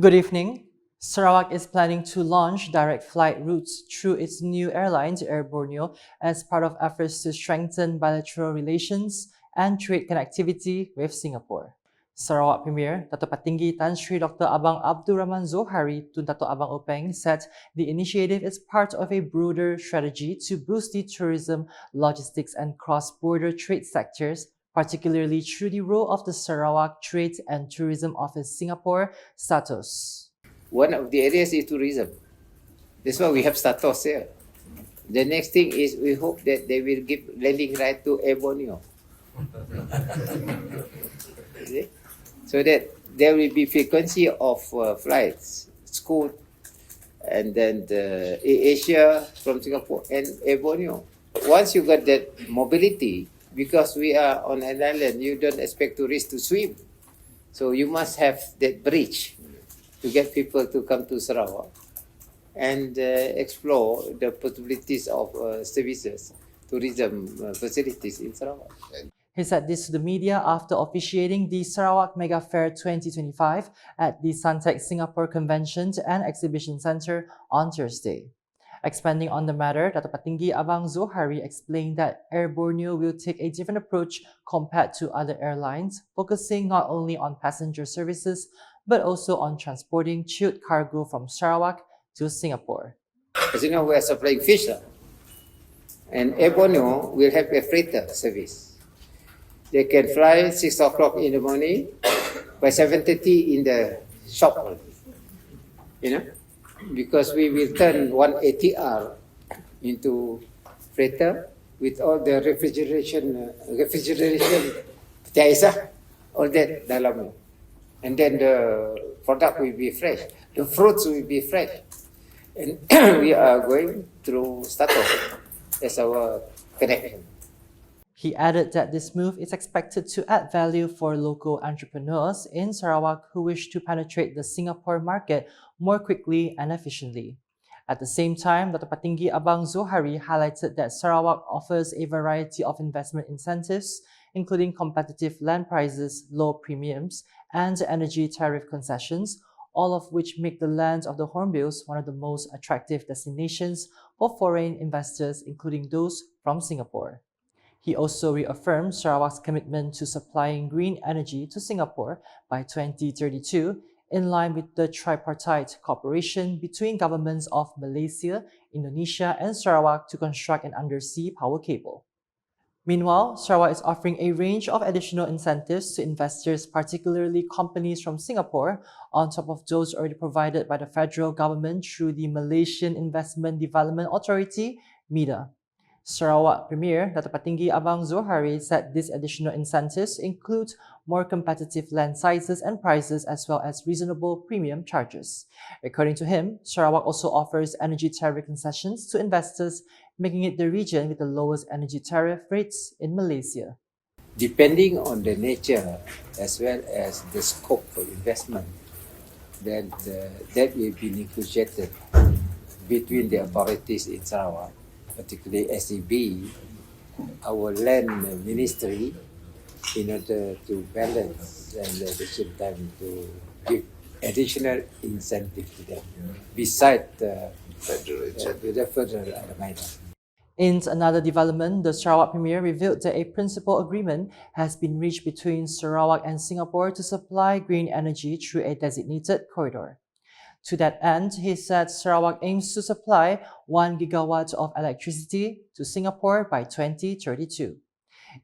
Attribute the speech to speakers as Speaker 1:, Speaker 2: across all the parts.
Speaker 1: Good evening. Sarawak is planning to launch direct flight routes through its new airline to Air Borneo as part of efforts to strengthen bilateral relations and trade connectivity with Singapore. Sarawak Premier Dato' Patinggi Tan Sri Dr. Abang Abdul Rahman Zohari Tun Dato' Abang Openg said the initiative is part of a broader strategy to boost the tourism, logistics and cross-border trade sectors, particularly through the role of the Sarawak Trade and Tourism Office Singapore status.
Speaker 2: One of the areas is tourism. That's why we have status here. The next thing is we hope that they will give landing right to Air Borneo. So that there will be frequency of flights, Scoot, and then the Asia from Singapore and Air Borneo. Once you got that mobility, because we are on an island, you don't expect tourists to swim. So you must have that bridge to get people to come to Sarawak and explore the possibilities of services, tourism facilities in Sarawak.
Speaker 1: He said this to the media after officiating the Sarawak Mega Fair 2025 at the Suntec Singapore Convention and Exhibition Centre on Thursday. Expanding on the matter, Dato' Patinggi Abang Zohari explained that Air Borneo will take a different approach compared to other airlines, focusing not only on passenger services but also on transporting chilled cargo from Sarawak to Singapore.
Speaker 2: As you know, we are supplying fish now. And Air Borneo will have a freighter service. They can fly 6 o'clock in the morning, by 7:30 in the shop already. You know? Because we will turn one ATR into freighter with all the refrigeration all that dalam. And then the product will be fresh. The fruits will be fresh. And we are going through startup as our connection.
Speaker 1: He added that this move is expected to add value for local entrepreneurs in Sarawak who wish to penetrate the Singapore market more quickly and efficiently. At the same time, Dato' Patinggi Abang Zohari highlighted that Sarawak offers a variety of investment incentives, including competitive land prices, low premiums, and energy tariff concessions, all of which make the land of the Hornbills one of the most attractive destinations for foreign investors, including those from Singapore. He also reaffirmed Sarawak's commitment to supplying green energy to Singapore by 2032, in line with the tripartite cooperation between governments of Malaysia, Indonesia, and Sarawak to construct an undersea power cable. Meanwhile, Sarawak is offering a range of additional incentives to investors, particularly companies from Singapore, on top of those already provided by the federal government through the Malaysian Investment Development Authority, MIDA. Sarawak Premier Dato' Patinggi Abang Zohari said these additional incentives include more competitive land sizes and prices as well as reasonable premium charges. According to him, Sarawak also offers energy tariff concessions to investors, making it the region with the lowest energy tariff rates in Malaysia.
Speaker 2: Depending on the nature as well as the scope for investment, that will be negotiated between the authorities in Sarawak, particularly SEB, our land ministry, in order to balance and at the same time to give additional incentive to them, besides the federal matter.
Speaker 1: In another development, the Sarawak Premier revealed that a principal agreement has been reached between Sarawak and Singapore to supply green energy through a designated corridor. To that end, he said Sarawak aims to supply 1 gigawatt of electricity to Singapore by 2032.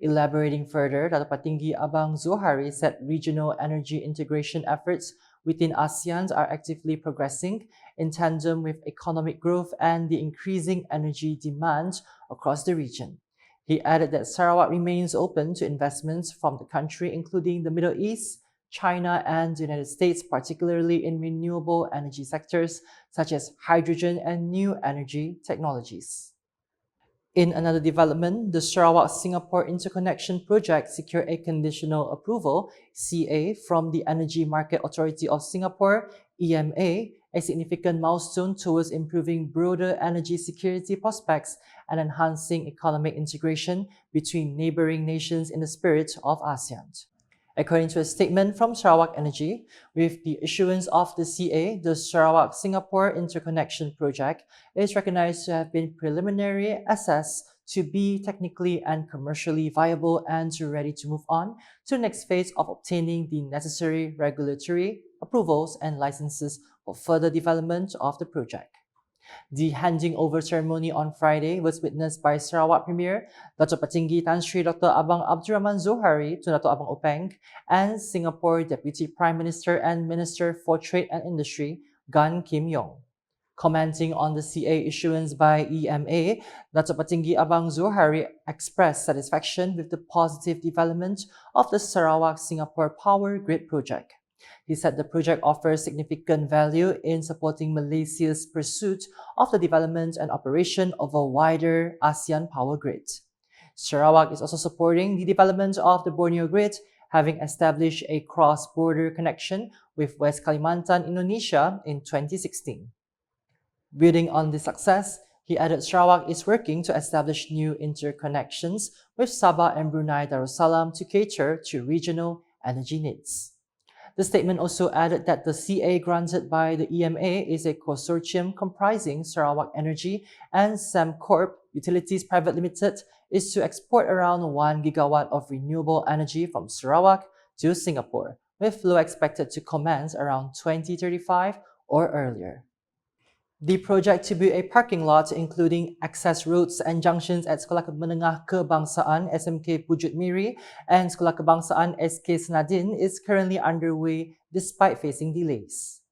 Speaker 1: Elaborating further, Dato' Patinggi Abang Zohari said regional energy integration efforts within ASEAN are actively progressing in tandem with economic growth and the increasing energy demand across the region. He added that Sarawak remains open to investments from the country, including the Middle East, China, and the United States, particularly in renewable energy sectors such as hydrogen and new energy technologies. In another development, the Sarawak-Singapore Interconnection project secured a conditional approval (CA) from the Energy Market Authority of Singapore (EMA), a significant milestone towards improving broader energy security prospects and enhancing economic integration between neighboring nations in the spirit of ASEAN. According to a statement from Sarawak Energy, with the issuance of the CA, the Sarawak-Singapore Interconnection project is recognized to have been preliminarily assessed to be technically and commercially viable and ready to move on to the next phase of obtaining the necessary regulatory approvals and licenses for further development of the project. The handing over ceremony on Friday was witnessed by Sarawak Premier Dato' Patinggi Tan Sri Dr. Abang Abdurrahman Zohari to Dato' Abang Openg and Singapore Deputy Prime Minister and Minister for Trade and Industry Gan Kim Yong. Commenting on the CA issuance by EMA, Dato' Patinggi Abang Zohari expressed satisfaction with the positive development of the Sarawak-Singapore Power Grid project. He said the project offers significant value in supporting Malaysia's pursuit of the development and operation of a wider ASEAN power grid. Sarawak is also supporting the development of the Borneo grid, having established a cross-border connection with West Kalimantan, Indonesia in 2016. Building on this success, he added Sarawak is working to establish new interconnections with Sabah and Brunei Darussalam to cater to regional energy needs. The statement also added that the CA granted by the EMA is a consortium comprising Sarawak Energy and Sembcorp Utilities Private Limited is to export around 1 gigawatt of renewable energy from Sarawak to Singapore, with flow expected to commence around 2035 or earlier. The project to build a parking lot including access roads and junctions at Sekolah Menengah Kebangsaan SMK Pujut Miri and Sekolah Kebangsaan SK Senadin is currently underway despite facing delays.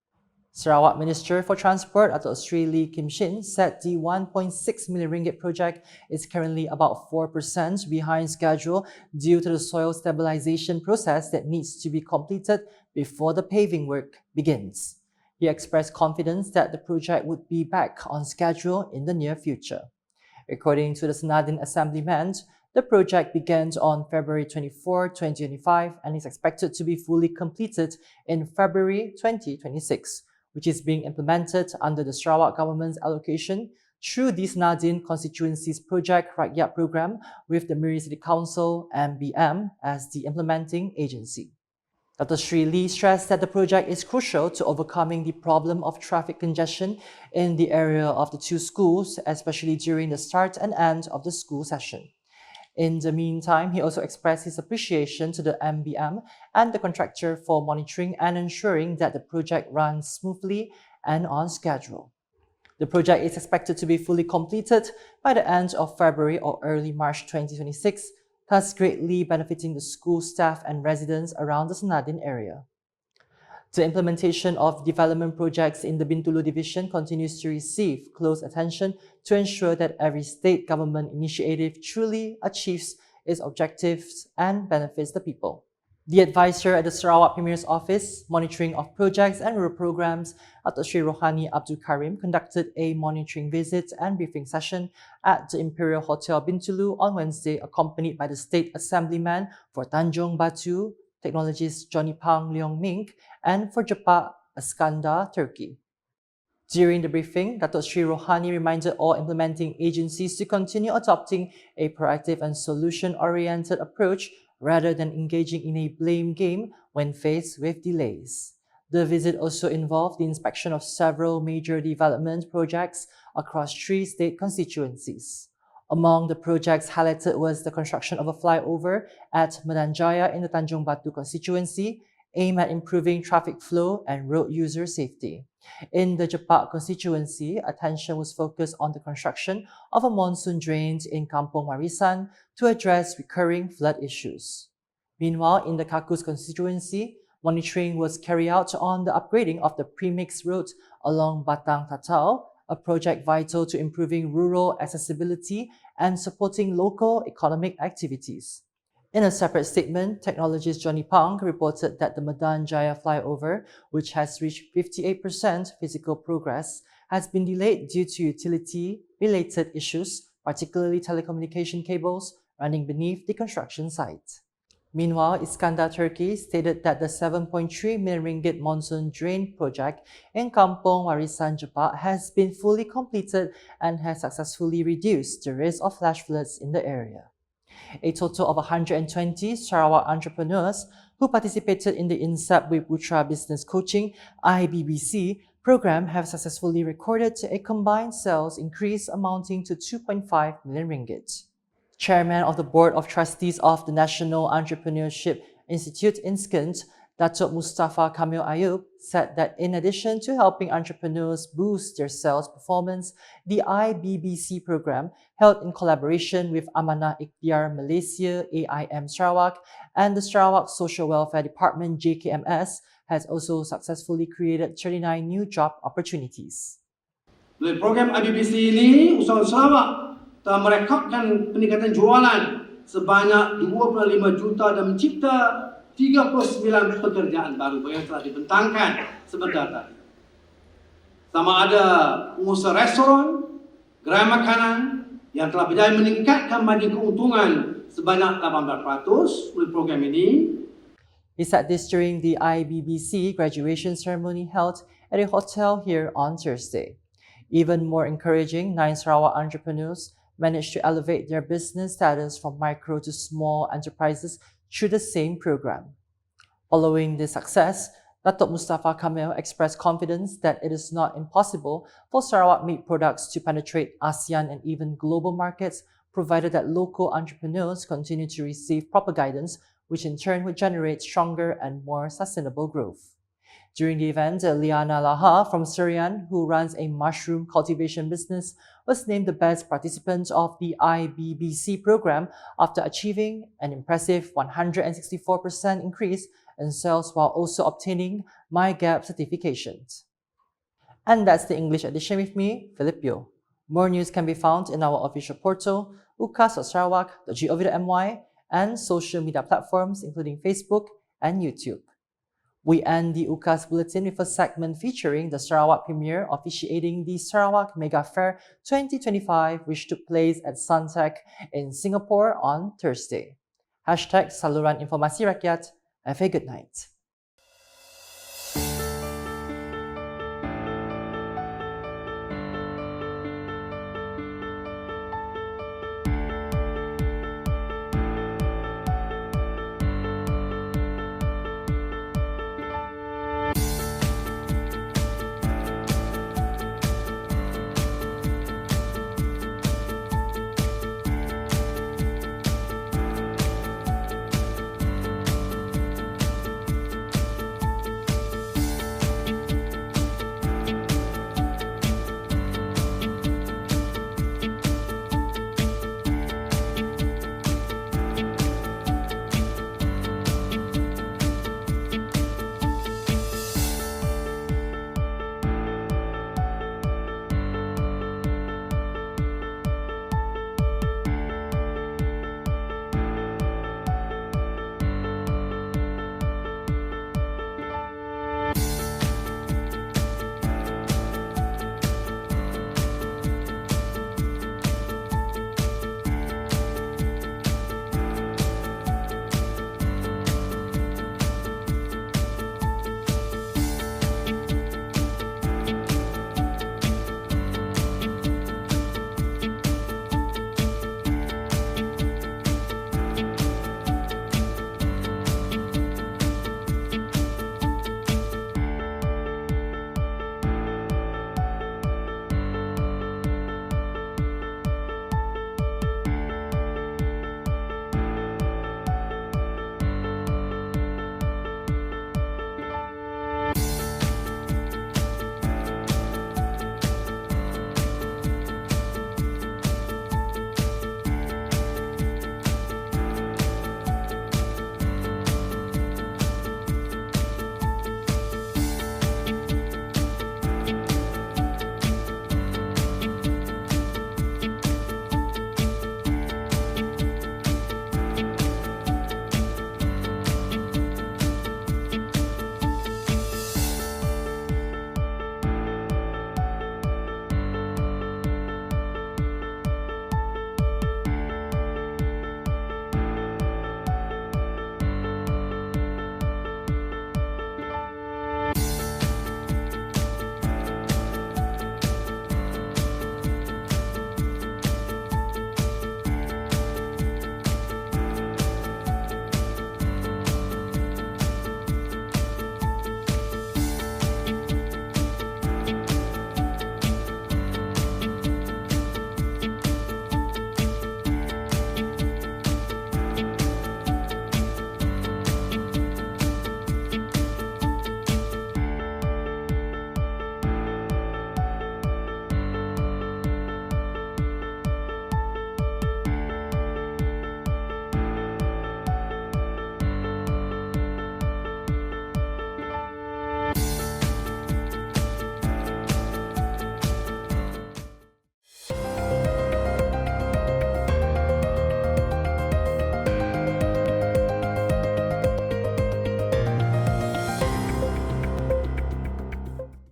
Speaker 1: Sarawak Minister for Transport Dato' Sri Lee Kim Shin said the 1.6 million ringgit project is currently about 4% behind schedule due to the soil stabilization process that needs to be completed before the paving work begins. He expressed confidence that the project would be back on schedule in the near future. According to the Senadin Assemblyman, the project began on February 24, 2025 and is expected to be fully completed in February 2026, which is being implemented under the Sarawak government's allocation through the Senadin Constituency's Project Rakyat Program with the Miri City Council MBM as the implementing agency. Dr. Sri Lee stressed that the project is crucial to overcoming the problem of traffic congestion in the area of the two schools, especially during the start and end of the school session. In the meantime, he also expressed his appreciation to the MBM and the contractor for monitoring and ensuring that the project runs smoothly and on schedule. The project is expected to be fully completed by the end of February or early March 2026, thus greatly benefiting the school staff and residents around the Senadin area. The implementation of development projects in the Bintulu division continues to receive close attention to ensure that every state government initiative truly achieves its objectives and benefits the people. The advisor at the Sarawak Premier's Office, Monitoring of Projects and Rural Programs, Dato' Sri Rohani Abdul Karim, conducted a monitoring visit and briefing session at the Imperial Hotel Bintulu on Wednesday, accompanied by the State Assemblyman for Tanjung Batu, Technologist Johnny Pang Leong Mink, and for Jepak Iskandar, Turkey. During the briefing, Dato' Sri Rohani reminded all implementing agencies to continue adopting a proactive and solution-oriented approach rather than engaging in a blame game when faced with delays. The visit also involved the inspection of several major development projects across 3 state constituencies. Among the projects highlighted was the construction of a flyover at Medanjaya in the Tanjung Batu constituency, aimed at improving traffic flow and road user safety. In the Jepak constituency, attention was focused on the construction of a monsoon drain in Kampung Warisan to address recurring flood issues. Meanwhile, in the Kakus constituency, monitoring was carried out on the upgrading of the premix road along Batang Tatau, a project vital to improving rural accessibility and supporting local economic activities. In a separate statement, technologist Johnny Pang reported that the Medan Jaya flyover, which has reached 58% physical progress, has been delayed due to utility-related issues, particularly telecommunication cables running beneath the construction site. Meanwhile, Iskandar, Turkey, stated that the 7.3 million ringgit monsoon drain project in Kampung Warisan Jepak has been fully completed and has successfully reduced the risk of flash floods in the area. A total of 120 Sarawak entrepreneurs who participated in the INSEP Putra Business Coaching IBBC program have successfully recorded a combined sales increase amounting to 2.5 million ringgit. Chairman of the Board of Trustees of the National Entrepreneurship Institute in Skint, Datuk Mustafa Kamil Ayub, said that in addition to helping entrepreneurs boost their sales performance, the IBBC program, held in collaboration with Amanah Ikhtiar Malaysia AIM Sarawak and the Sarawak Social Welfare Department JKMS, has also successfully created 39 new job opportunities.
Speaker 3: Melalui program IBBC ini, usahawan Sarawak telah merekodkan peningkatan jualan sebanyak 25 juta dan mencipta 39 pekerjaan baru yang telah dibentangkan sebentar tadi. Sama ada pengusaha restoran, gerai makanan yang telah berjaya meningkatkan margin keuntungan sebanyak 18% melalui program ini.
Speaker 1: He said this during the IBBC graduation ceremony held at a hotel here on Thursday. Even more encouraging, 9 Sarawak entrepreneurs managed to elevate their business status from micro to small enterprises through the same program. Following this success, Datuk Mustafa Kamil expressed confidence that it is not impossible for Sarawak meat products to penetrate ASEAN and even global markets, provided that local entrepreneurs continue to receive proper guidance, which in turn would generate stronger and more sustainable growth. During the event, Liana Laha from Surian, who runs a mushroom cultivation business, was named the best participant of the IBBC program after achieving an impressive 164% increase in sales while also obtaining MyGap certifications. And that's the English edition with me, Philip Yeoh. More news can be found in our official portal, ukas.sarawak.gov.my, and social media platforms including Facebook and YouTube. We end the UKAS Bulletin with a segment featuring the Sarawak Premier officiating the Sarawak Mega Fair 2025, which took place at Suntec in Singapore on Thursday. #Saluran Informasi Rakyat. Have a good night.